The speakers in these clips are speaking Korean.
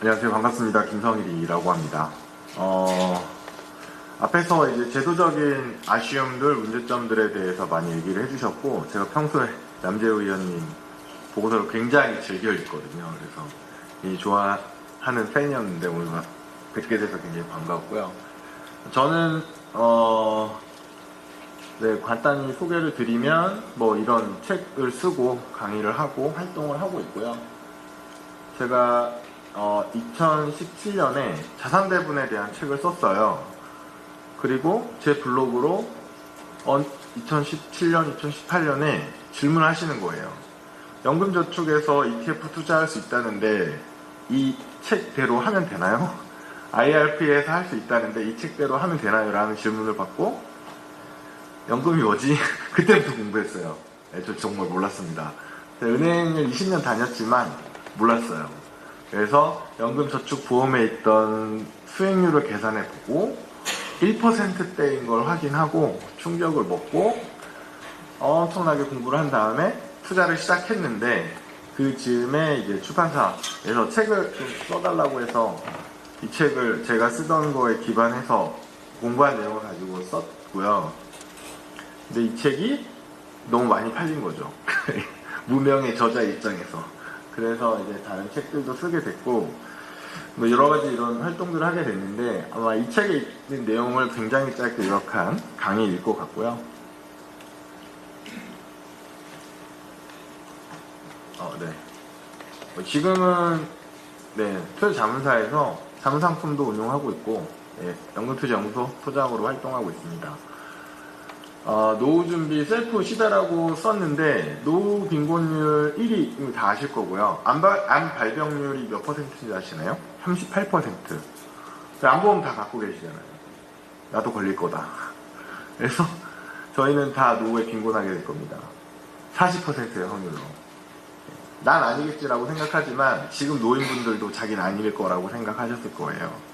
안녕하세요. 반갑습니다. 김성일이라고 합니다. 앞에서 이제 제도적인 아쉬움들, 문제점들에 대해서 많이 얘기를 해주셨고, 제가 평소에 남재우 의원님 보고서를 굉장히 즐겨 읽거든요. 그래서 이 좋아하는 팬이었는데 오늘 뵙게 돼서 굉장히 반가웠고요. 저는 간단히 소개를 드리면 뭐 이런 책을 쓰고 강의를 하고 활동을 하고 있고요. 제가 2017년에 자산배분에 대한 책을 썼어요. 그리고 제 블로그로 2017년, 2018년에 질문하시는 거예요. 연금저축에서 ETF 투자할 수 있다는데 이 책대로 하면 되나요? IRP에서 할 수 있다는데 이 책대로 하면 되나요? 라는 질문을 받고 연금이 뭐지? 그때부터 공부했어요. 저 정말 몰랐습니다. 은행을 20년 다녔지만 몰랐어요. 그래서 연금저축보험에 있던 수익률을 계산해보고 1%대인 걸 확인하고 충격을 먹고 엄청나게 공부를 한 다음에 투자를 시작했는데, 그 즈음에 이제 출판사에서 책을 좀 써달라고 해서 이 책을 제가 쓰던 거에 기반해서 공부한 내용을 가지고 썼고요. 근데 이 책이 너무 많이 팔린 거죠. 무명의 저자 입장에서. 그래서 이제 다른 책들도 쓰게 됐고, 뭐 여러 가지 이런 활동들을 하게 됐는데, 아마 이 책에 있는 내용을 굉장히 짧게 요약한 강의 읽고 갔고요. 지금은 투자자문사에서 자문상품도 운용하고 있고, 연금투자연구소 소장으로 활동하고 있습니다. 노후준비 셀프 시대라고 썼는데 노후 빈곤율 1위 다 아실 거고요. 암 발병률이 몇 퍼센트인지 아시나요? 38%. 암보험 다 갖고 계시잖아요. 나도 걸릴 거다. 그래서 저희는 다 노후에 빈곤하게 될 겁니다. 40%의 확률로. 난 아니겠지라고 생각하지만 지금 노인분들도 자기는 아닐 거라고 생각하셨을 거예요.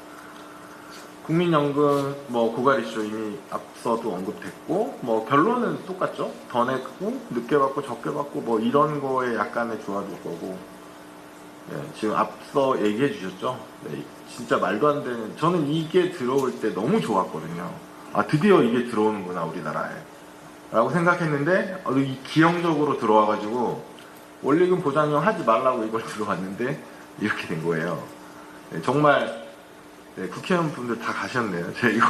국민연금 고갈 이슈 이미 앞서도 언급됐고, 결론은 똑같죠. 더 내고 늦게 받고 적게 받고 이런 거에 약간의 조합일 거고, 지금 앞서 얘기해 주셨죠. 진짜 말도 안 되는, 저는 이게 들어올 때 너무 좋았거든요. 드디어 이게 들어오는구나 우리나라에 라고 생각했는데, 이 기형적으로 들어와가지고 원리금 보장형 하지 말라고 이걸 들어왔는데 이렇게 된 거예요. 정말 국회의원 분들 다 가셨네요. 제가 이거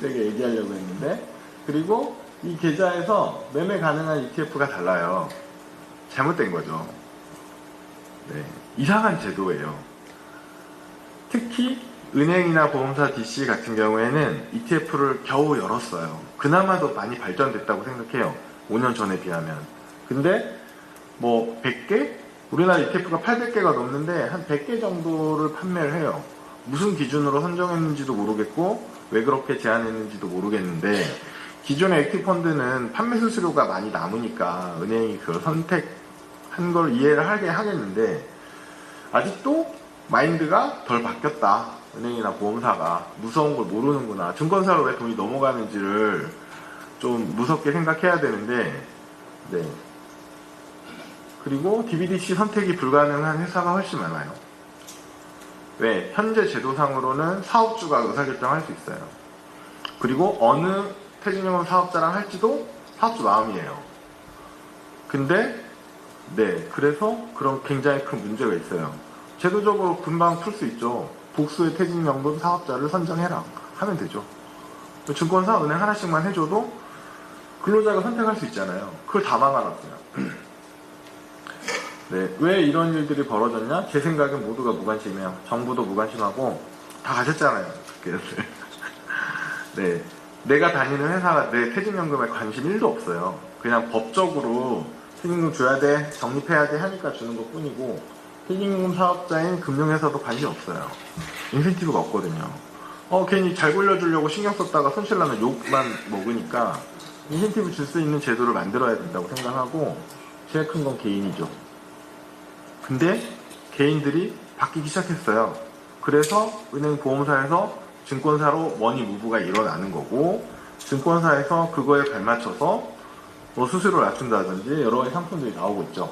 되게 얘기하려고 했는데. 그리고 이 계좌에서 매매 가능한 ETF가 달라요. 잘못된 거죠. 이상한 제도예요. 특히 은행이나 보험사 DC 같은 경우에는 ETF를 겨우 열었어요. 그나마도 많이 발전됐다고 생각해요. 5년 전에 비하면. 근데 100개? 우리나라 ETF가 800개가 넘는데 한 100개 정도를 판매를 해요. 무슨 기준으로 선정했는지도 모르겠고 왜 그렇게 제한했는지도 모르겠는데, 기존의 액티브펀드는 판매 수수료가 많이 남으니까 은행이 그걸 선택한 걸 이해를 하게 하겠는데, 아직도 마인드가 덜 바뀌었다. 은행이나 보험사가 무서운 걸 모르는구나. 증권사로 왜 돈이 넘어가는지를 좀 무섭게 생각해야 되는데, 그리고 DBDC 선택이 불가능한 회사가 훨씬 많아요. 왜? 현재 제도상으로는 사업주가 의사결정할 수 있어요. 그리고 어느 퇴직연금 사업자랑 할지도 사업주 마음이에요. 근데 그래서 그런 굉장히 큰 문제가 있어요. 제도적으로 금방 풀 수 있죠. 복수의 퇴직연금 사업자를 선정해라 하면 되죠. 증권사, 은행 하나씩만 해줘도 근로자가 선택할 수 있잖아요. 그걸 다 막아놨어요. 왜 이런 일들이 벌어졌냐? 제 생각엔 모두가 무관심해요. 정부도 무관심하고 다 가셨잖아요. 내가 다니는 회사가 내 퇴직연금에 관심 1도 없어요. 그냥 법적으로 퇴직연금 줘야 돼, 적립해야 돼 하니까 주는 것 뿐이고, 퇴직연금 사업자인 금융회사도 관심 없어요. 인센티브가 없거든요. 괜히 잘 굴려주려고 신경 썼다가 손실나면 욕만 먹으니까 인센티브 줄 수 있는 제도를 만들어야 된다고 생각하고, 제일 큰 건 개인이죠. 근데 개인들이 바뀌기 시작했어요. 그래서 은행 보험사에서 증권사로 머니 무브가 일어나는 거고, 증권사에서 그거에 발맞춰서 수수료를 낮춘다든지 여러 가지 상품들이 나오고 있죠.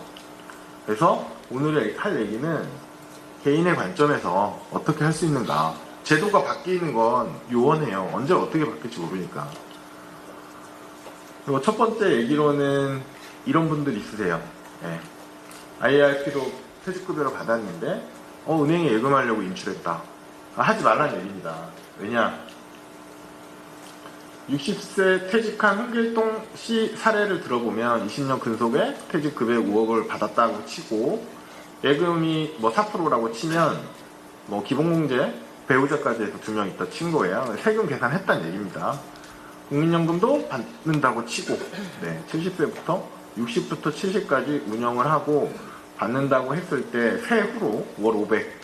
그래서 오늘 할 얘기는 개인의 관점에서 어떻게 할 수 있는가. 제도가 바뀌는 건 요원해요. 언제 어떻게 바뀔지 모르니까. 그리고 첫 번째 얘기로는 이런 분들 있으세요. 네. IRP로 퇴직급여를 받았는데 은행에 예금하려고 인출했다. 하지 말라는 얘기입니다. 왜냐? 60세 퇴직한 홍길동 씨 사례를 들어보면 20년 근속에 퇴직급여 5억을 받았다고 치고 예금이 뭐 4%라고 치면 뭐 기본공제 배우자까지 해서 2명 있다 친 거예요. 세금 계산했다는 얘기입니다. 국민연금도 받는다고 치고 70세부터 60부터 70까지 운영을 하고 받는다고 했을 때 세후로 월 500.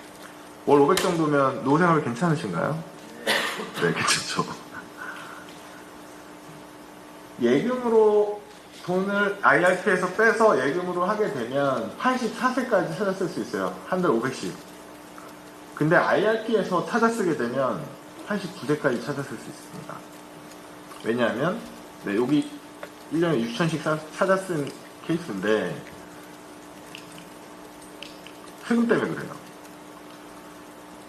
월 500 정도면 노후생활 괜찮으신가요? 네, 괜찮죠. 예금으로 돈을 IRP에서 빼서 예금으로 하게 되면 84세까지 찾아 쓸 수 있어요. 한 달 500씩. 근데 IRP에서 찾아 쓰게 되면 89세까지 찾아 쓸 수 있습니다. 왜냐하면 여기 1년에 6천씩 찾아 쓴 케이스인데 세금 때문에 그래요.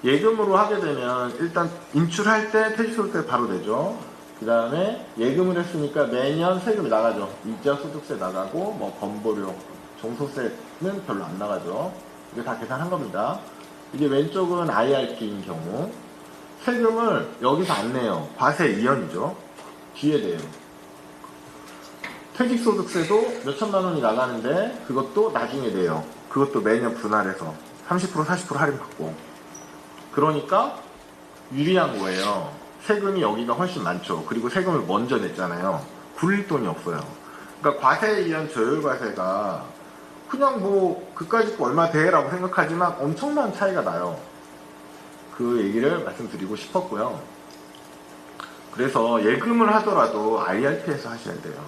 예금으로 하게 되면 일단 인출할 때 퇴직소득세 바로 내죠. 그 다음에 예금을 했으니까 매년 세금이 나가죠. 이자 소득세 나가고 뭐 건보료, 종소세는 별로 안 나가죠. 이게 다 계산한 겁니다. 이게 왼쪽은 IRP인 경우 세금을 여기서 안 내요. 과세 이연이죠. 뒤에 내요. 퇴직소득세도 몇천만 원이 나가는데 그것도 나중에 내요. 그것도 매년 분할해서 30% 40% 할인받고. 그러니까 유리한 거예요. 세금이 여기가 훨씬 많죠. 그리고 세금을 먼저 냈잖아요. 굴릴 돈이 없어요. 그러니까 과세에 의한 조율과세가 그냥 뭐 그까짓 거 얼마 돼라고 생각하지만 엄청난 차이가 나요. 그 얘기를 말씀드리고 싶었고요. 그래서 예금을 하더라도 IRP에서 하셔야 돼요.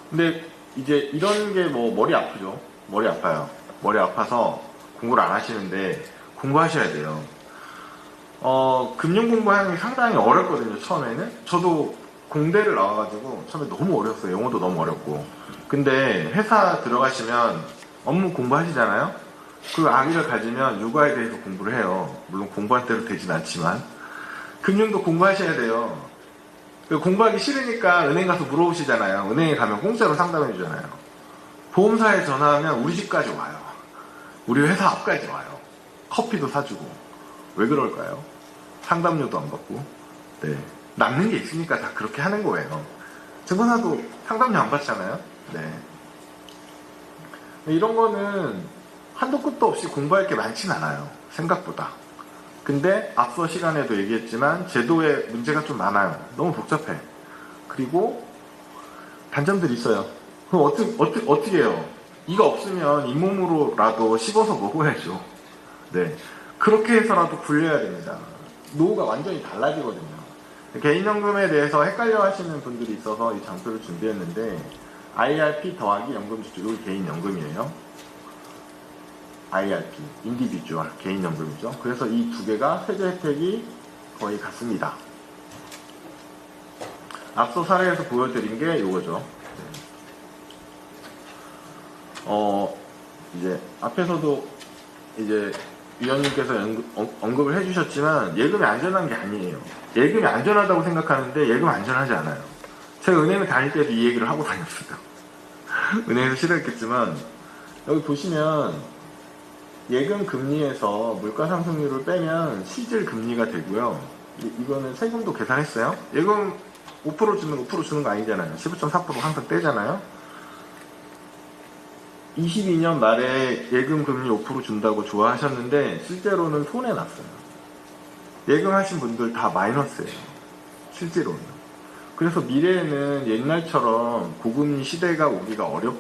근데 이제 이런 게 뭐 머리 아프죠. 머리 아파요. 머리 아파서 공부를 안 하시는데 공부하셔야 돼요. 금융 공부하는 게 상당히 어렵거든요. 처음에는. 저도 공대를 나와가지고 처음에 너무 어려웠어요. 영어도 너무 어렵고. 근데 회사 들어가시면 업무 공부하시잖아요. 그 아기를 가지면 육아에 대해서 공부를 해요. 물론 공부할 대로 되진 않지만 금융도 공부하셔야 돼요. 공부하기 싫으니까 은행 가서 물어보시잖아요. 은행에 가면 공짜로 상담해 주잖아요. 보험사에 전화하면 우리 집까지 와요. 우리 회사 앞까지 와요. 커피도 사주고. 왜 그럴까요? 상담료도 안 받고. 네. 남는 게 있으니까 다 그렇게 하는 거예요. 증권사도 상담료 안 받잖아요. 네. 이런 거는 한도 끝도 없이 공부할 게 많진 않아요. 생각보다. 근데 앞서 시간에도 얘기했지만 제도에 문제가 좀 많아요. 너무 복잡해. 그리고 단점들이 있어요. 그럼 어떻게 해요? 이거 없으면 잇몸으로라도 씹어서 먹어야죠. 네. 그렇게 해서라도 굴려야 됩니다. 노후가 완전히 달라지거든요. 개인연금에 대해서 헷갈려 하시는 분들이 있어서 이 장표를 준비했는데 IRP 더하기 연금저축, 이게 개인연금이에요. IRP, 인디비주얼, 개인연금이죠. 그래서 이 두 개가 세제 혜택이 거의 같습니다. 앞서 사례에서 보여드린 게 이거죠. 이제 앞에서도 이제 위원님께서 언급을 해주셨지만 예금이 안전한 게 아니에요. 예금이 안전하다고 생각하는데 예금 안전하지 않아요. 제가 은행을 다닐 때도 이 얘기를 하고 다녔어요. 은행에서 싫어했겠지만 여기 보시면 예금 금리에서 물가 상승률을 빼면 실질 금리가 되고요. 이거는 세금도 계산했어요. 예금 5% 주는 5% 주는 거 아니잖아요. 15.4% 항상 떼잖아요. 22년 말에 예금 금리 5% 준다고 좋아하셨는데 실제로는 손해났어요. 예금하신 분들 다 마이너스예요. 실제로는. 그래서 미래에는 옛날처럼 고금리 시대가 오기가 어려울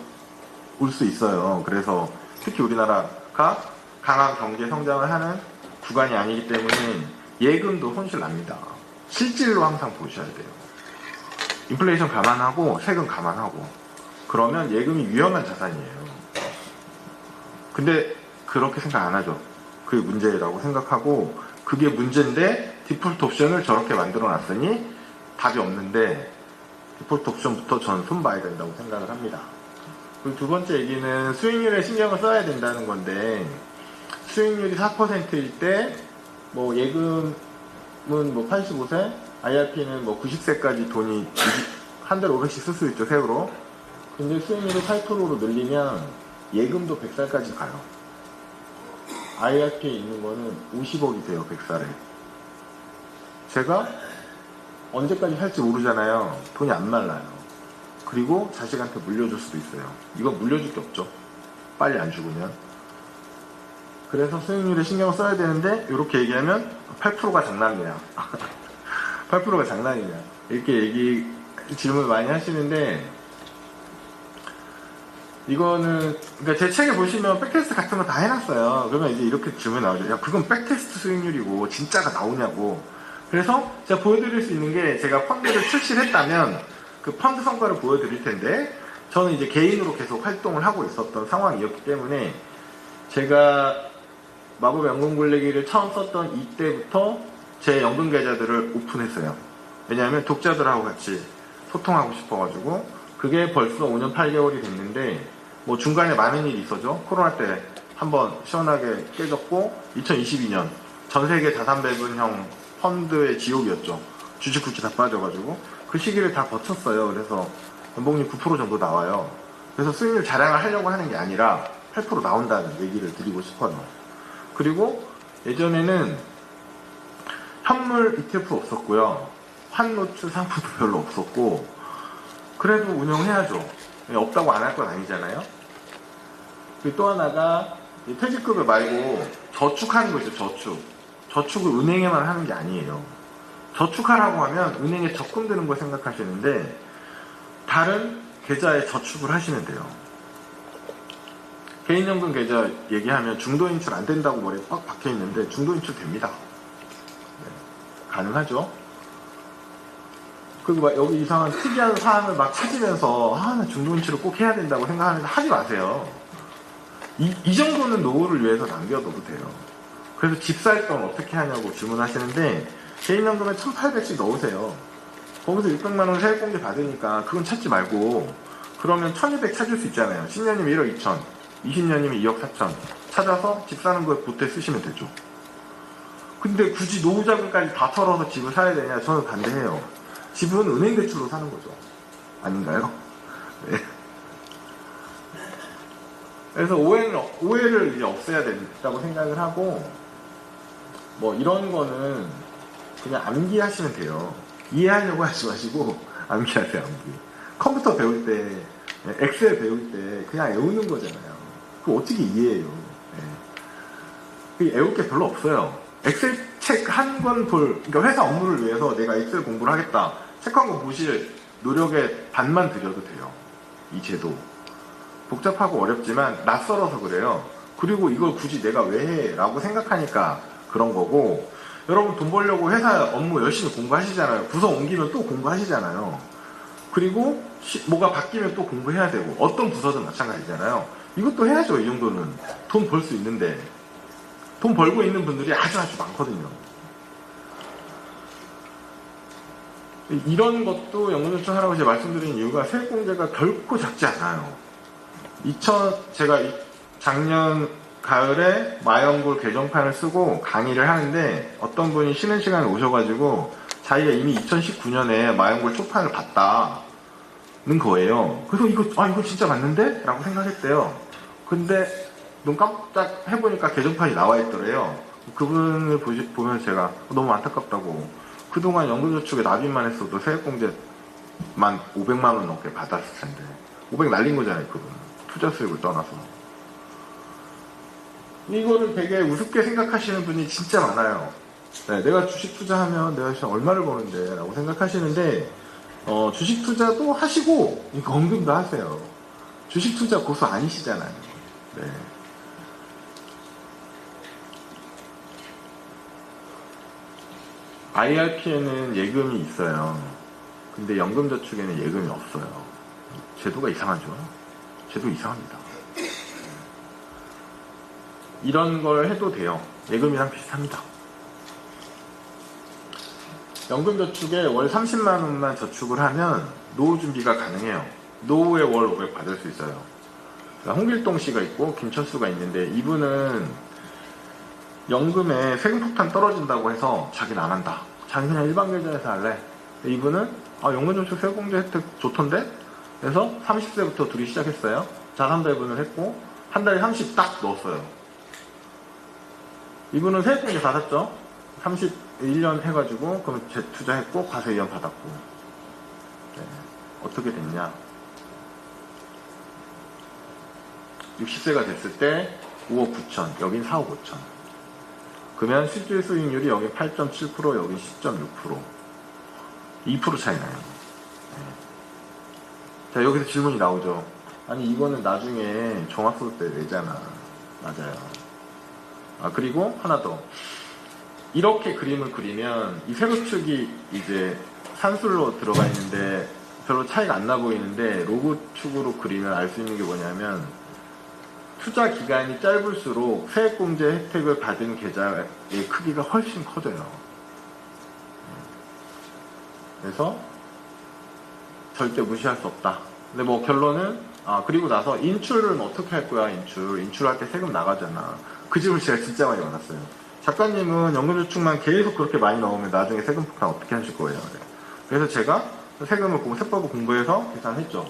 수 있어요. 그래서 특히 우리나라가 강한 경제 성장을 하는 구간이 아니기 때문에 예금도 손실 납니다. 실질로 항상 보셔야 돼요. 인플레이션 감안하고 세금 감안하고 그러면 예금이 위험한 자산이에요. 근데 그렇게 생각 안 하죠. 그게 문제라고 생각하고 그게 문제인데 디폴트 옵션을 저렇게 만들어 놨으니 답이 없는데 디폴트 옵션부터 저는 손봐야 된다고 생각을 합니다. 그리고 두 번째 얘기는 수익률에 신경을 써야 된다는 건데, 수익률이 4%일 때, 뭐 예금은 뭐 85세, IRP는 뭐 90세까지 돈이 한 달에 500씩 쓸 수 있죠, 세후로. 근데 수익률을 8%로 늘리면 예금도 100살까지 가요. IRP에 있는 거는 50억이 돼요, 100살에. 제가 언제까지 살지 모르잖아요. 돈이 안 말라요. 그리고 자식한테 물려줄 수도 있어요. 이건 물려줄 게 없죠. 빨리 안 죽으면. 그래서 수익률에 신경을 써야 되는데, 이렇게 얘기하면 8%가 장난이냐. 8%가 장난이냐. 이렇게 질문 많이 하시는데, 이거는, 그러니까 제 책에 보시면 백테스트 같은 거 다 해놨어요. 그러면 이제 이렇게 질문이 나오죠. 야, 그건 백테스트 수익률이고, 진짜가 나오냐고. 그래서 제가 보여드릴 수 있는 게, 제가 펀드를 출시를 했다면, 그 펀드 성과를 보여드릴 텐데, 저는 이제 개인으로 계속 활동을 하고 있었던 상황이었기 때문에, 제가 마법 연금 굴리기를 처음 썼던 이때부터 제 연금 계좌들을 오픈했어요. 왜냐하면 독자들하고 같이 소통하고 싶어가지고, 그게 벌써 5년 8개월이 됐는데, 뭐 중간에 많은 일이 있었죠. 코로나 때 한번 시원하게 깨졌고, 2022년 전 세계 자산 배분형 펀드의 지옥이었죠. 주식 국지 다 빠져가지고 그 시기를 다 거쳤어요. 그래서 연봉률 9% 정도 나와요. 그래서 수익률 자랑을 하려고 하는 게 아니라 8% 나온다는 얘기를 드리고 싶어요. 그리고 예전에는 현물 ETF 없었고요. 환노출 상품도 별로 없었고, 그래도 운영해야죠. 없다고 안 할 건 아니잖아요. 그리고 또 하나가 퇴직급여 말고 저축하는 거죠. 저축을 은행에만 하는 게 아니에요. 저축하라고 하면 은행에 적금 드는 걸 생각하시는데, 다른 계좌에 저축을 하시면 돼요. 개인연금 계좌 얘기하면 중도인출 안 된다고 머리에 꽉 박혀 있는데 중도인출 됩니다. 네, 가능하죠. 그리고 막 여기 이상한 특이한 사항을 막 찾으면서 나 중도인출을 꼭 해야 된다고 생각하는데 하지 마세요. 이 정도는 노후를 위해서 남겨둬도 돼요. 그래서 집 살 건 어떻게 하냐고 질문하시는데, 개인연금에 1,800씩 넣으세요. 거기서 600만원 세액공제 받으니까 그건 찾지 말고, 그러면 1,200 찾을 수 있잖아요. 10년이면 1억 2천, 20년이면 2억 4천 찾아서 집 사는 거에 보태 쓰시면 되죠. 근데 굳이 노후자금까지 다 털어서 집을 사야 되냐? 저는 반대해요. 집은 은행 대출로 사는 거죠. 아닌가요? 네. 그래서 오해를 이제 없애야 된다고 생각을 하고, 뭐 이런 거는 그냥 암기하시면 돼요. 이해하려고 하지 마시고 암기하세요. 암기. 컴퓨터 배울 때, 엑셀 배울 때 그냥 외우는 거잖아요. 그거 어떻게 이해해요? 네. 외울 게 별로 없어요. 엑셀 책 한 권 그러니까 회사 업무를 위해서 내가 엑셀 공부를 하겠다. 책 한 권 보실 노력의 반만 들여도 돼요. 이 제도. 복잡하고 어렵지만 낯설어서 그래요. 그리고 이걸 굳이 내가 왜 해? 라고 생각하니까 그런 거고, 여러분 돈 벌려고 회사 업무 열심히 공부하시잖아요. 부서 옮기면 또 공부하시잖아요. 그리고 뭐가 바뀌면 또 공부해야 되고, 어떤 부서든 마찬가지잖아요. 이것도 해야죠. 이 정도는 돈 벌 수 있는데. 돈 벌고 있는 분들이 아주 많거든요. 이런 것도 연금저축 할아버지 말씀드린 이유가 세액공제가 결코 작지 않아요. 제가 작년 가을에 마연골 개정판을 쓰고 강의를 하는데, 어떤 분이 쉬는 시간에 오셔가지고 자기가 이미 2019년에 마연골 초판을 봤다는 거예요. 그래서 이거 진짜 맞는데? 라고 생각했대요. 근데 눈 깜짝 해보니까 개정판이 나와 있더래요. 그분을 보면 제가 너무 안타깝다고, 그동안 연금저축에 납입만 했어도 세액공제만 500만원 넘게 받았을 텐데, 500 날린 거잖아요. 그분 투자 수익을 떠나서. 이거를 되게 우습게 생각하시는 분이 진짜 많아요. 네, 내가 주식 투자하면 내가 진짜 얼마를 버는데 라고 생각하시는데, 주식 투자도 하시고 연금도 하세요. 주식 투자 고수 아니시잖아요. 네. IRP에는 예금이 있어요. 근데 연금저축에는 예금이 없어요. 제도가 이상하죠. 제도 이상합니다. 이런 걸 해도 돼요. 예금이랑 비슷합니다. 연금저축에 월 30만원만 저축을 하면 노후 준비가 가능해요. 노후에 월 500 받을 수 있어요. 홍길동 씨가 있고 김철수가 있는데 이분은 연금에 세금 폭탄 떨어진다고 해서 자기는 안 한다. 자기 그냥 일반 계좌에서 할래. 이분은 연금저축 세금공제 혜택 좋던데? 그래서 30세부터 둘이 시작했어요. 자산 배분을 했고 한 달에 30 딱 넣었어요. 이분은 세액공제 받았죠. 31년 해가지고 그럼 재투자했고 과세 이연 받았고. 네. 어떻게 됐냐? 60세가 됐을 때 5억 9천, 여긴 4억 5천. 그러면 실질 수익률이 여기 8.7%, 여기 10.6%. 2% 차이 나요. 네. 자, 여기서 질문이 나오죠. 아니, 이거는 나중에 종합소득 때 내잖아. 맞아요. 그리고 하나 더. 이렇게 그림을 그리면 이 세로축이 이제 산술로 들어가 있는데 별로 차이가 안 나 보이는데 로그축으로 그리면 알 수 있는 게 뭐냐면 투자 기간이 짧을수록 세액공제 혜택을 받은 계좌의 크기가 훨씬 커져요. 그래서 절대 무시할 수 없다. 근데 뭐 결론은 그리고 나서 인출은 어떻게 할 거야? 인출할 때 세금 나가잖아. 그 질문 제가 진짜 많이 받았어요. 작가님은 연금저축만 계속 그렇게 많이 넣으면 나중에 세금 폭탄 어떻게 하실 거예요? 그래서 제가 세법을 공부해서 계산했죠.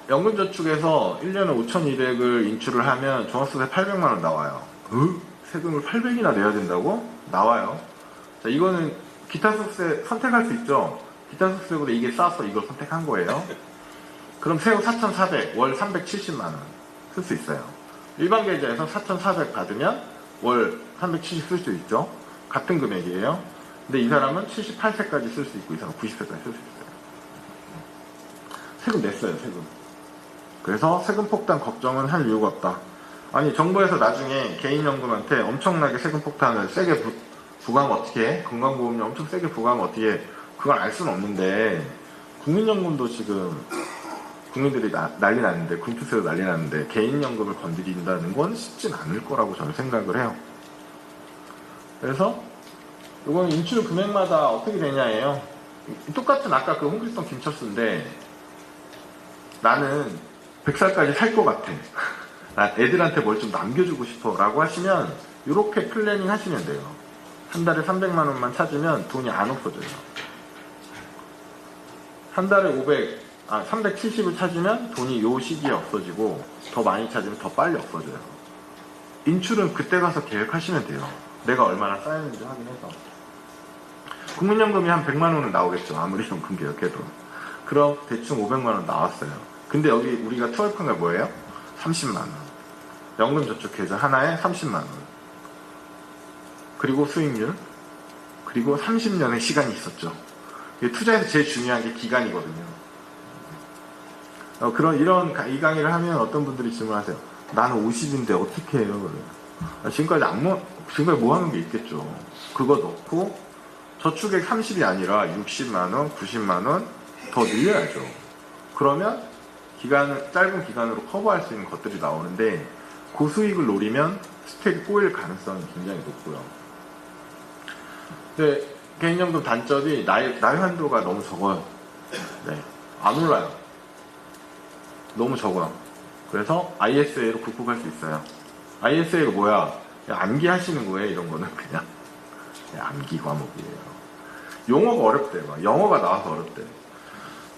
연금저축에서 1년에 5,200을 인출을 하면 종합소득세 800만원 나와요. 세금을 800이나 내야 된다고? 나와요. 자, 이거는 기타소득세 선택할 수 있죠. 기타소득세보다 이게 싸서 이걸 선택한 거예요. 그럼 세후 4,400, 월 370만원 쓸 수 있어요. 일반 계좌에서 4,400 받으면 월 370 쓸 수 있죠. 같은 금액이에요. 근데 이 사람은 78세까지 쓸 수 있고 이 사람은 90세까지 쓸 수 있어요. 세금 냈어요, 세금. 그래서 세금 폭탄 걱정은 할 이유가 없다. 아니, 정부에서 나중에 개인연금한테 엄청나게 세금 폭탄을 세게 부과하면 어떻게 해? 건강보험료 엄청 세게 부과하면 어떻게 해? 그걸 알 수는 없는데 국민연금도 지금 국민들이 난리 났는데, 군투세로 난리 났는데 개인연금을 건드린다는 건 쉽진 않을 거라고 저는 생각을 해요. 그래서 이건 인출 금액마다 어떻게 되냐예요. 똑같은 아까 그 홍길동 김철수인데 나는 100살까지 살 것 같아. 나 애들한테 뭘 좀 남겨주고 싶어 라고 하시면 이렇게 플래닝 하시면 돼요. 한 달에 300만원만 찾으면 돈이 안 없어져요. 한 달에 370을 찾으면 돈이 요 시기에 없어지고 더 많이 찾으면 더 빨리 없어져요. 인출은 그때 가서 계획하시면 돼요. 내가 얼마나 쌓였는지 확인해서. 국민연금이 한 100만원은 나오겠죠. 아무리 연금 개혁해도. 그럼 대충 500만원 나왔어요. 근데 여기 우리가 투입한 게 뭐예요? 30만원. 연금저축 계좌 하나에 30만원. 그리고 수익률. 그리고 30년의 시간이 있었죠. 투자에서 제일 중요한 게 기간이거든요. 이 강의를 하면 어떤 분들이 질문하세요. 나는 50인데 어떻게 해요? 지금까지 뭐 하는 게 있겠죠. 그거 넣고 저축액 30이 아니라 60만원, 90만원 더 늘려야죠. 그러면 짧은 기간으로 커버할 수 있는 것들이 나오는데 고수익을 노리면 스택이 꼬일 가능성이 굉장히 높고요. 근데 개인연금 단점이 날 한도가 너무 적어요. 네, 안 올라요. 너무 적어요. 그래서 ISA로 극복할 수 있어요. ISA가 뭐야? 암기 하시는 거예요. 이런 거는 그냥 암기 과목이에요. 용어가 어렵대요. 영어가 나와서 어렵대요.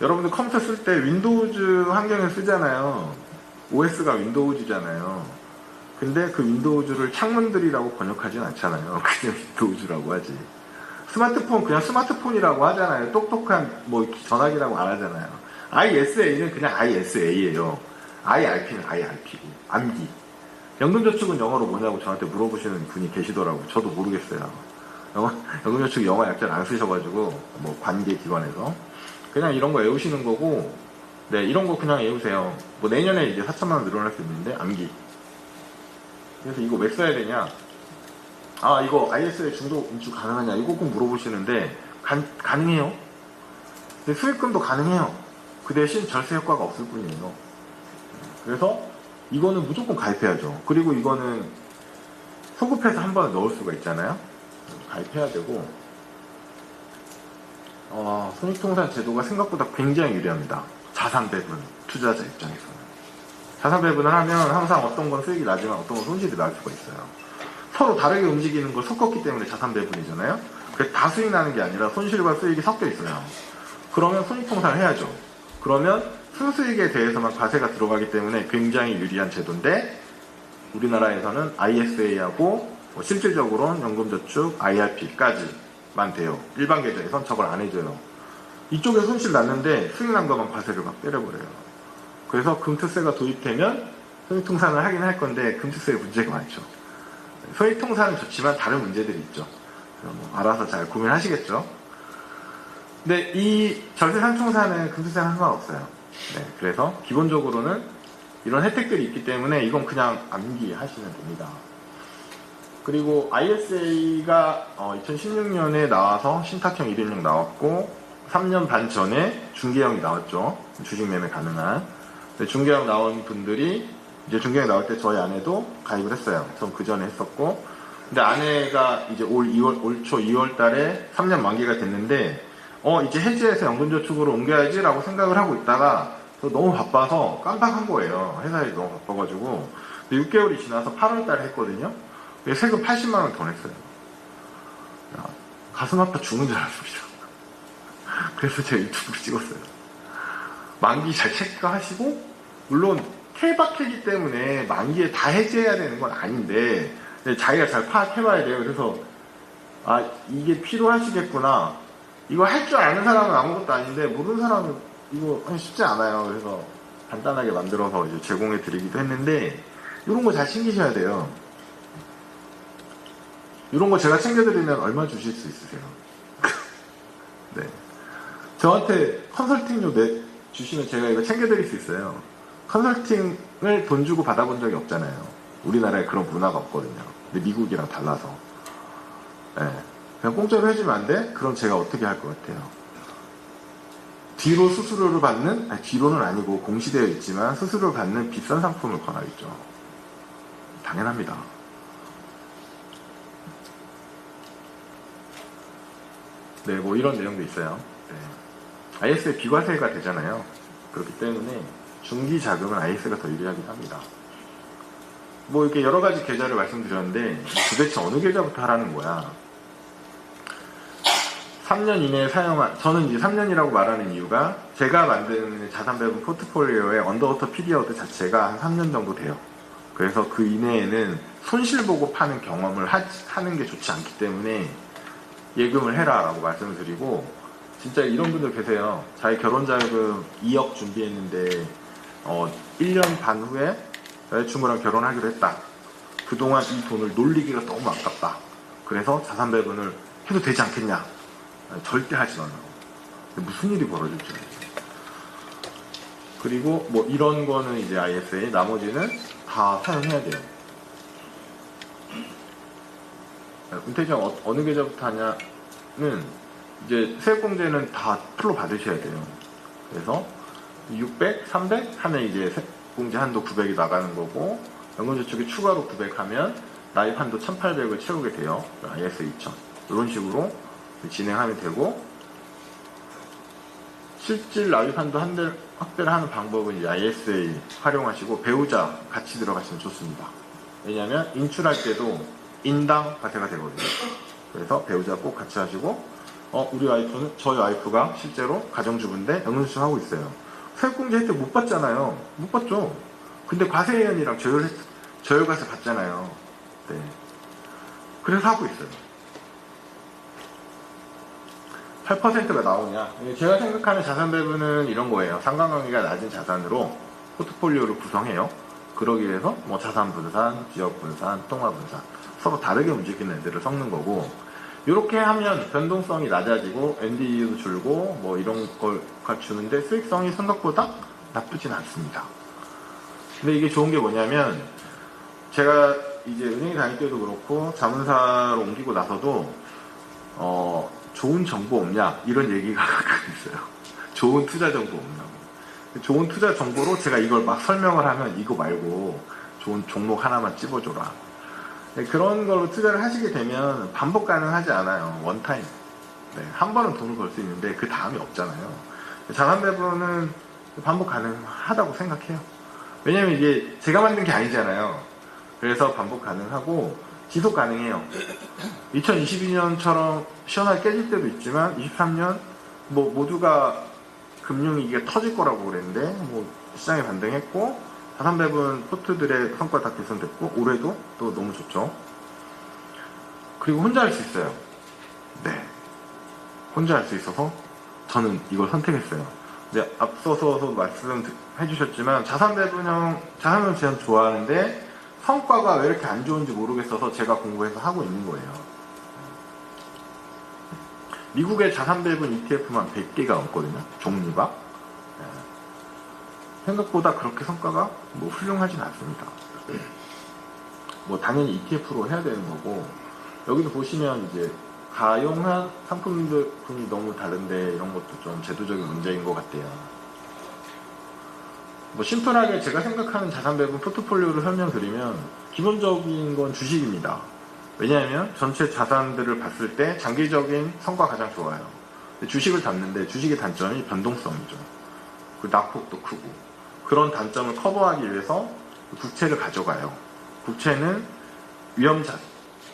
여러분들 컴퓨터 쓸 때 윈도우즈 환경을 쓰잖아요. OS가 윈도우즈잖아요. 근데 그 윈도우즈를 창문들이라고 번역하진 않잖아요. 그냥 윈도우즈라고 하지. 스마트폰 그냥 스마트폰이라고 하잖아요. 똑똑한 전화기라고 안 하잖아요. ISA는 그냥 ISA예요. IRP는 IRP고 암기. 연금저축은 영어로 뭐냐고 저한테 물어보시는 분이 계시더라고요. 저도 모르겠어요. 연금저축 영어 약자를 안 쓰셔가지고 관계기관에서 그냥 이런 거 외우시는 거고, 네, 이런 거 그냥 외우세요. 내년에 이제 4천만원 늘어날 수 있는데 암기. 그래서 이거 왜 써야 되냐? 이거 ISA 중도 인출 가능하냐? 이거 꼭 물어보시는데 가능해요. 근데 수익금도 가능해요. 그 대신 절세 효과가 없을 뿐이에요. 그래서 이거는 무조건 가입해야죠. 그리고 이거는 소급해서 한 번에 넣을 수가 있잖아요. 가입해야 되고, 손익통산 제도가 생각보다 굉장히 유리합니다. 자산 배분 투자자 입장에서. 자산 배분을 하면 항상 어떤 건 수익이 나지만 어떤 건 손실이 날 수가 있어요. 서로 다르게 움직이는 걸 섞었기 때문에 자산 배분이잖아요. 그게 다 수익 나는 게 아니라 손실과 수익이 섞여 있어요. 그러면 손익통산을 해야죠. 그러면 순수익에 대해서만 과세가 들어가기 때문에 굉장히 유리한 제도인데, 우리나라에서는 ISA하고 실질적으로는 연금저축 IRP까지만 돼요. 일반 계좌에선 저걸 안 해줘요. 이쪽에 손실 났는데 수익 난 것만 과세를 막 때려버려요. 그래서 금투세가 도입되면 손익통산을 하긴 할 건데 금투세에 문제가 많죠. 손익통산은 좋지만 다른 문제들이 있죠. 뭐 알아서 잘 고민하시겠죠. 근데 이 절세상총사는 금투세랑 상관없어요. 네, 그래서 기본적으로는 이런 혜택들이 있기 때문에 이건 그냥 암기하시면 됩니다. 그리고 ISA가 2016년에 나와서 신탁형 1인용 나왔고 3년 반 전에 중개형이 나왔죠. 주식 매매 가능한. 중개형 나온 분들이 이제 중개형 나올 때 저희 아내도 가입을 했어요. 전 그 전에 했었고, 근데 아내가 이제 올 초 2월 달에 3년 만기가 됐는데 이제 해지해서 연금저축으로 옮겨야지라고 생각을 하고 있다가 너무 바빠서 깜빡한 거예요. 회사 일이 너무 바빠가지고. 6개월이 지나서 8월 달에 했거든요. 세금 80만 원 더 냈어요. 야, 가슴 아파 죽는 줄 알았습니다. 그래서 제가 유튜브를 찍었어요. 만기 잘 체크하시고, 물론 케이박해기 때문에 만기에 다 해지해야 되는 건 아닌데 자기가 잘 파악해봐야 돼요. 그래서 이게 필요하시겠구나. 이거 할 줄 아는 사람은 아무것도 아닌데 모르는 사람은 이거 쉽지 않아요. 그래서 간단하게 만들어서 이제 제공해 드리기도 했는데, 이런 거 잘 챙기셔야 돼요. 이런 거 제가 챙겨드리면 얼마 주실 수 있으세요? 네. 저한테 컨설팅료 주시면 제가 이거 챙겨드릴 수 있어요. 컨설팅을 돈 주고 받아본 적이 없잖아요. 우리나라에 그런 문화가 없거든요. 근데 미국이랑 달라서. 네. 그냥 공짜로 해주면 안 돼? 그럼 제가 어떻게 할 것 같아요? 뒤로 수수료를 받는, 뒤로는 아니고 공시되어 있지만 수수료를 받는 비싼 상품을 권하겠죠. 당연합니다. 네, 뭐 이런 내용도 있어요. 네. IS에 비과세가 되잖아요. 그렇기 때문에 중기 자금은 IS가 더 유리하긴 합니다. 뭐 이렇게 여러 가지 계좌를 말씀드렸는데 도대체 어느 계좌부터 하라는 거야? 3년 이내에 저는 이제 3년이라고 말하는 이유가 제가 만드는 자산배분 포트폴리오의 언더워터 피리어드 자체가 한 3년 정도 돼요. 그래서 그 이내에는 손실 보고 파는 경험을 하는 게 좋지 않기 때문에 예금을 해라 라고 말씀을 드리고, 진짜 이런 분들 계세요. 자기 결혼자금 2억 준비했는데 1년 반 후에 여자친구랑 결혼하기로 했다. 그동안 이 돈을 놀리기가 너무 아깝다. 그래서 자산배분을 해도 되지 않겠냐. 절대 하지 말라고. 무슨 일이 벌어질지 모르겠어요. 그리고 뭐 이런 거는 이제 ISA, 나머지는 다 사용해야 돼요. 은퇴지원 어느 계좌부터 하냐는 이제 세액공제는 다 풀로 받으셔야 돼요. 그래서 600, 300 하면 이제 세액공제 한도 900이 나가는 거고, 연금저축이 추가로 900 하면 나입 한도 1800을 채우게 돼요. ISA 2000 이런 식으로 진행하면 되고, 실질 나입 한도 확대를 하는 방법은 이제 ISA 활용하시고 배우자 같이 들어가시면 좋습니다. 왜냐하면 인출할 때도 인당 과세가 되거든요. 그래서 배우자 꼭 같이 하시고, 저희 와이프가 실제로 가정주부인데 연금저축 하고 있어요. 세액공제 혜택 못 받잖아요. 못 받죠. 근데 과세연이랑 저율과세 받잖아요. 네. 그래서 하고 있어요. 8%가 나오냐? 제가 생각하는 자산 배분은 이런 거예요. 상관관계가 낮은 자산으로 포트폴리오를 구성해요. 그러기 위해서 뭐 자산 분산, 지역 분산, 통화 분산, 서로 다르게 움직이는 애들을 섞는 거고, 이렇게 하면 변동성이 낮아지고 ND도 줄고 뭐 이런 걸 갖추는데 수익성이 생각보다 나쁘진 않습니다. 근데 이게 좋은 게 뭐냐면, 제가 이제 은행에 다닐 때도 그렇고 자문사로 옮기고 나서도 좋은 정보 없냐 이런 얘기가 가끔 있어요. 좋은 투자 정보 없냐고. 좋은 투자 정보로 제가 이걸 막 설명을 하면 이거 말고 좋은 종목 하나만 찝어줘라. 네, 그런 걸로 투자를 하시게 되면 반복 가능하지 않아요. 원타임. 네, 한 번은 돈을 벌 수 있는데 그 다음이 없잖아요. 자산 배분은 반복 가능하다고 생각해요. 왜냐면 이게 제가 만든 게 아니잖아요. 그래서 반복 가능하고 지속 가능해요. 2022년처럼 시원하게 깨질 때도 있지만 23년 뭐 모두가 금융위기가 터질 거라고 그랬는데 뭐 시장이 반등했고 자산배분 포트들의 성과 다 개선됐고 올해도 또 너무 좋죠. 그리고 혼자 할 수 있어요. 네, 혼자 할 수 있어서 저는 이걸 선택했어요. 이제 앞서서도 말씀해 주셨지만 자산배분형 자산배분 제한 좋아하는데 성과가 왜 이렇게 안 좋은지 모르겠어서 제가 공부해서 하고 있는 거예요. 미국의 자산배분 ETF만 100개가 넘거든요. 종류가. 생각보다 그렇게 성과가 뭐 훌륭하진 않습니다. 뭐 당연히 ETF로 해야 되는 거고, 여기도 보시면 이제 가용한 상품들이 너무 다른데 이런 것도 좀 제도적인 문제인 것 같아요. 뭐 심플하게 제가 생각하는 자산배분 포트폴리오를 설명드리면 기본적인 건 주식입니다. 왜냐하면 전체 자산들을 봤을 때 장기적인 성과 가장 좋아요. 주식을 담는데 주식의 단점이 변동성이죠. 그 낙폭도 크고 그런 단점을 커버하기 위해서 국채를 가져가요. 국채는 위험자,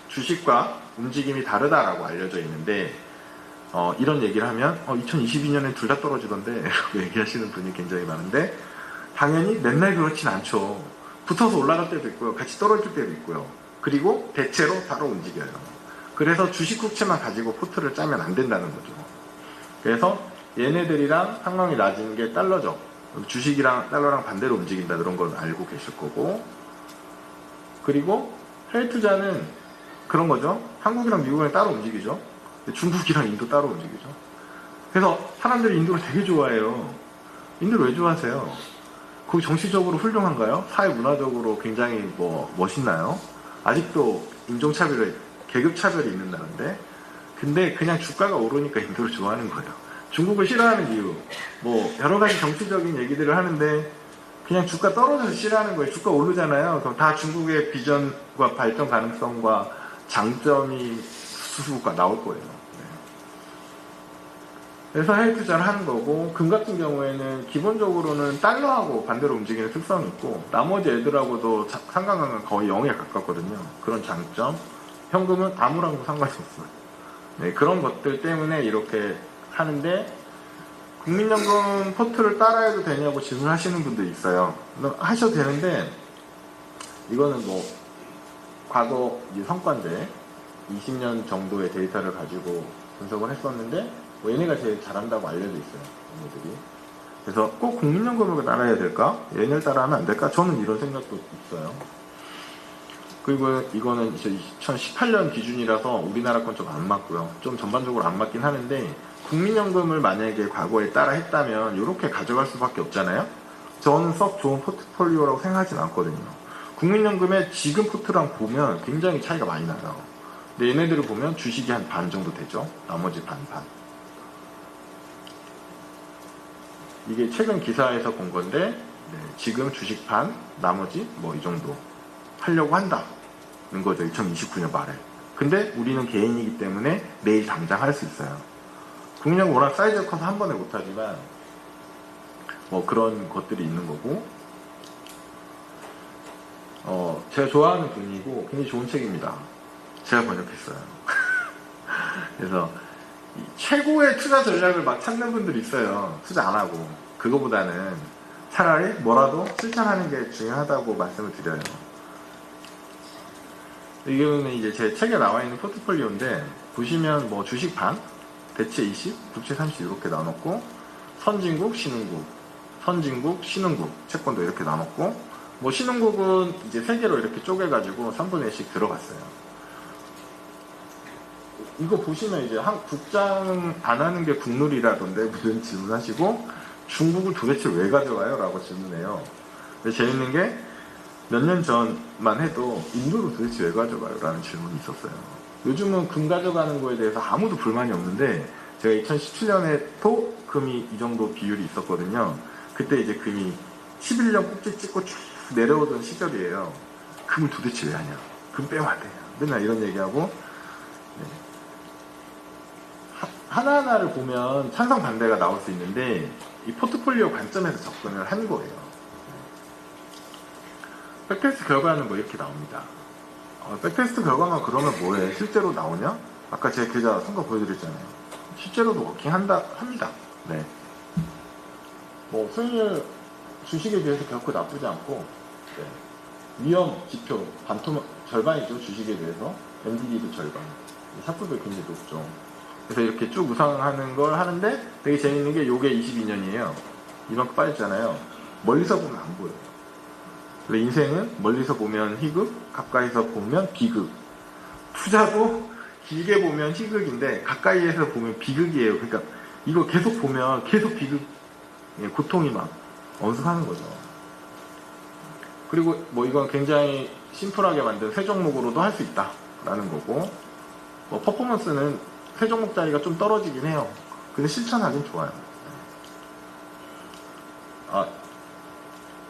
주식과 움직임이 다르다라고 알려져 있는데 이런 얘기를 하면 2022년에 둘 다 떨어지던데 라고 얘기하시는 분이 굉장히 많은데 당연히 맨날 그렇진 않죠. 붙어서 올라갈 때도 있고요. 같이 떨어질 때도 있고요. 그리고 대체로 따로 움직여요. 그래서 주식 국채만 가지고 포트를 짜면 안 된다는 거죠. 그래서 얘네들이랑 상황이 낮은 게 달러죠. 주식이랑 달러랑 반대로 움직인다 그런 건 알고 계실 거고, 그리고 해외 투자는 그런 거죠. 한국이랑 미국이랑 따로 움직이죠. 중국이랑 인도 따로 움직이죠. 그래서 사람들이 인도를 되게 좋아해요. 인도를 왜 좋아하세요? 거기 정치적으로 훌륭한가요? 사회 문화적으로 굉장히 뭐 멋있나요? 아직도 인종차별이, 계급차별이 있는다는데, 근데 그냥 주가가 오르니까 인도를 좋아하는 거예요. 중국을 싫어하는 이유, 뭐 여러 가지 정치적인 얘기들을 하는데 그냥 주가 떨어져서 싫어하는 거예요. 주가 오르잖아요. 그럼 다 중국의 비전과 발전 가능성과 장점이 수수가 나올 거예요. 네. 그래서 해외 투자를 하는 거고, 금 같은 경우에는 기본적으로는 달러하고 반대로 움직이는 특성이 있고 나머지 애들하고도 상관관계가 거의 0에 가깝거든요. 그런 장점. 현금은 아무랑도 상관이 없어요. 네, 그런 것들 때문에 이렇게 하는데, 국민연금 포트를 따라해도 되냐고 질문하시는 분도 있어요. 하셔도 되는데, 이거는 뭐 과거 성과인데 20년 정도의 데이터를 가지고 분석을 했었는데 뭐 얘네가 제일 잘한다고 알려져 있어요. 얘네들이. 그래서 꼭 국민연금을 따라야 될까? 얘네를 따라하면 안 될까? 저는 이런 생각도 있어요. 그리고 이거는 2018년 기준이라서 우리나라 건 좀 안 맞고요. 좀 전반적으로 안 맞긴 하는데, 국민연금을 만약에 과거에 따라 했다면 이렇게 가져갈 수밖에 없잖아요. 저는 썩 좋은 포트폴리오라고 생각하진 않거든요. 국민연금의 지금 포트랑 보면 굉장히 차이가 많이 나요. 근데 얘네들을 보면 주식이 한 반 정도 되죠. 나머지 반. 이게 최근 기사에서 본 건데, 네, 지금 주식 반, 나머지 뭐 이 정도 하려고 한다는 거죠. 2029년 말에. 근데 우리는 개인이기 때문에 내일 당장 할 수 있어요. 국민연금 워낙 사이즈가 커서 한 번에 못하지만 뭐 그런 것들이 있는 거고, 제가 좋아하는 분이고 굉장히 좋은 책입니다. 제가 번역했어요. 그래서 최고의 투자 전략을 막 찾는 분들이 있어요. 투자 안 하고. 그거보다는 차라리 뭐라도 실천하는 게 중요하다고 말씀을 드려요. 이거는 이제 제 책에 나와 있는 포트폴리오인데, 보시면 뭐 주식 반, 대체 20, 국채 30 이렇게 나눴고, 선진국, 신흥국, 선진국, 신흥국 채권도 이렇게 나눴고, 뭐 신흥국은 이제 3개로 이렇게 쪼개가지고 3분의 1씩 들어갔어요. 이거 보시면 이제 국장 안 하는 게 국룰이라던데 무슨 질문하시고, 중국을 도대체 왜 가져가요? 라고 질문해요. 근데 재밌는 게 몇 년 전만 해도 인도를 도대체 왜 가져가요? 라는 질문이 있었어요. 요즘은 금 가져가는 거에 대해서 아무도 불만이 없는데, 제가 2017년에 금이 이 정도 비율이 있었거든요. 그때 이제 금이 11년 꼭지 찍고 쭉 내려오던 시절이에요. 금을 도대체 왜 하냐? 금 빼면 안 되냐? 맨날 이런 얘기하고, 네. 하나하나를 보면 찬성 반대가 나올 수 있는데, 이 포트폴리오 관점에서 접근을 한 거예요. 백테스트 결과는 뭐 이렇게 나옵니다. 백테스트 결과만 그러면 뭐해? 실제로 나오냐? 아까 제 계좌 선거 보여드렸잖아요. 실제로도 워킹합니다. 네. 뭐 수익률 주식에 비해서 결코 나쁘지 않고, 네. 위험 지표 절반이죠. 주식에 비해서. NDD도 절반. 샤프도 굉장히 높죠. 그래서 이렇게 쭉 우상하는 걸 하는데 되게 재밌는 게 요게 22년이에요. 이만큼 빠졌잖아요. 멀리서 보면 안 보여요. 근데 인생은 멀리서 보면 희극, 가까이서 보면 비극. 투자도 길게 보면 희극인데 가까이에서 보면 비극이에요. 그러니까 이거 계속 보면 계속 비극, 고통이 막 엄습하는 거죠. 그리고 뭐 이건 굉장히 심플하게 만든 세 종목으로도 할 수 있다라는 거고, 뭐 퍼포먼스는 세 종목짜리가 좀 떨어지긴 해요. 근데 실천하긴 좋아요.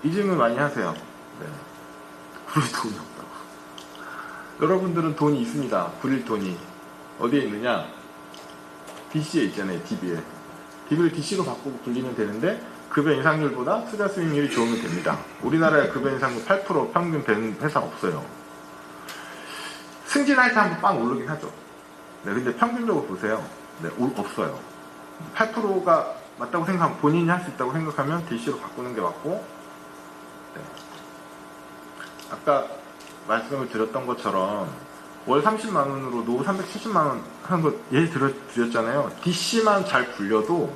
이 질문 많이 하세요. 네. 구릴 돈이 없다고. 여러분들은 돈이 있습니다. 구릴 돈이. 어디에 있느냐? DC에 있잖아요. DB에. DB를 DC로 바꾸고 굴리면 되는데 급여 인상률보다 투자 수익률이 좋으면 됩니다. 우리나라의 급여 인상률 8% 평균 되는 회사 없어요. 승진할 때 한번 빵 오르긴 하죠. 네, 근데 평균적으로 보세요. 네, 없어요. 8%가 맞다고 생각하면, 본인이 할 수 있다고 생각하면 DC로 바꾸는 게 맞고, 네. 아까 말씀을 드렸던 것처럼 월 30만원으로 노후 370만원 하는 거 예를 드렸잖아요. DC만 잘 굴려도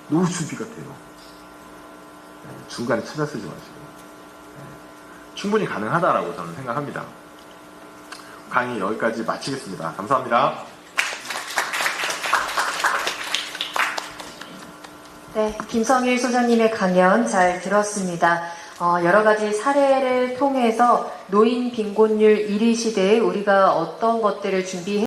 노후 준비가 돼요. 네, 중간에 찾아 쓰지 마시고. 네, 충분히 가능하다라고 저는 생각합니다. 강의 여기까지 마치겠습니다. 감사합니다. 네, 김성일 소장님의 강연 잘 들었습니다. 여러 가지 사례를 통해서 노인 빈곤율 1위 시대에 우리가 어떤 것들을 준비해